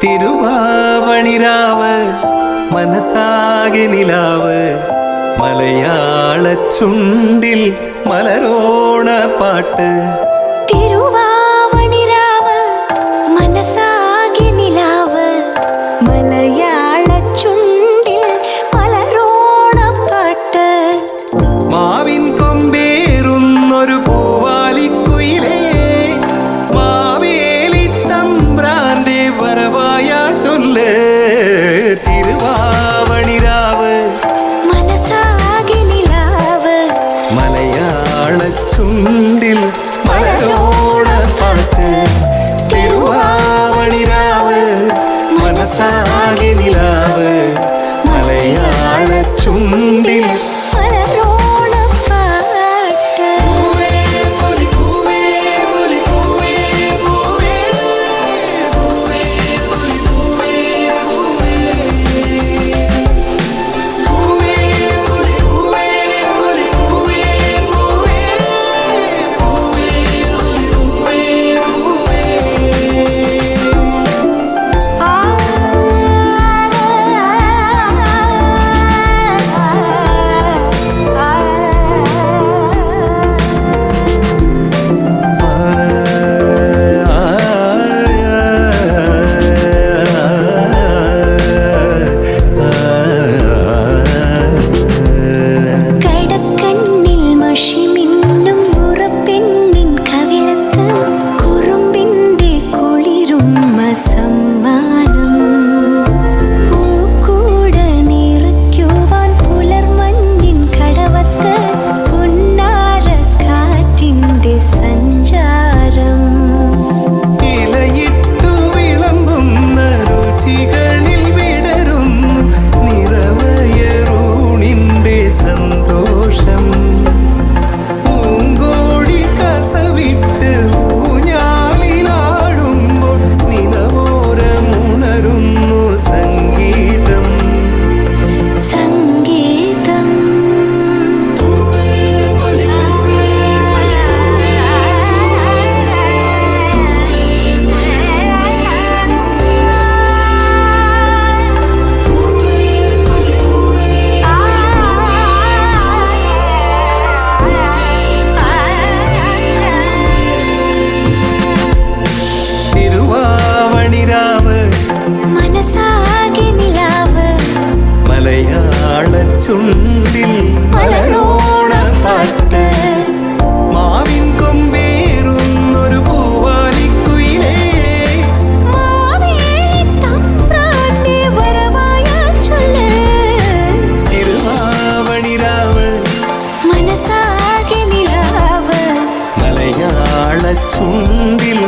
തിരുവാവണിരാവ് മനസാകെ നിലാവ് മലയാള ചുണ്ടിൽ മലരോണ പാട്ട്. തിരുവാവണിരാവ് മനസാകെ നിലാവ് മലയാള ചുണ്ടിൽ മലരോണ പാട്ട്. മാവിൻ കൊമ്പേറുന്നൊരു പൂവാലിക്കുയിലേ മാവേലി തമ്പ്രാന്റെ വരവായാ ചൊല്ല്. തിരുവാവണിരാവ് മനസാകെ നിലാവ് മലയാള ചുണ്ടിൽ മലരോണ പാട്ട്. തിരുവാവണിരാവ് മനസാകെ നിലാവ് മലയാള ചുണ്ടിൽ മലരോണ പാട്ട്. ചുണ്ടിൽ മലരോണ പാട്ട്. മാവിൻ കൊമ്പേറുന്നൊരു പൂവാലിക്കുയിലേ മാവേലി തമ്പ്രാന്റെ വരവായാ ചൊല്ല്. തിരുവാവണിരാവ് മനസാകെ നിലാവ് മലയാള ചുണ്ടിൽ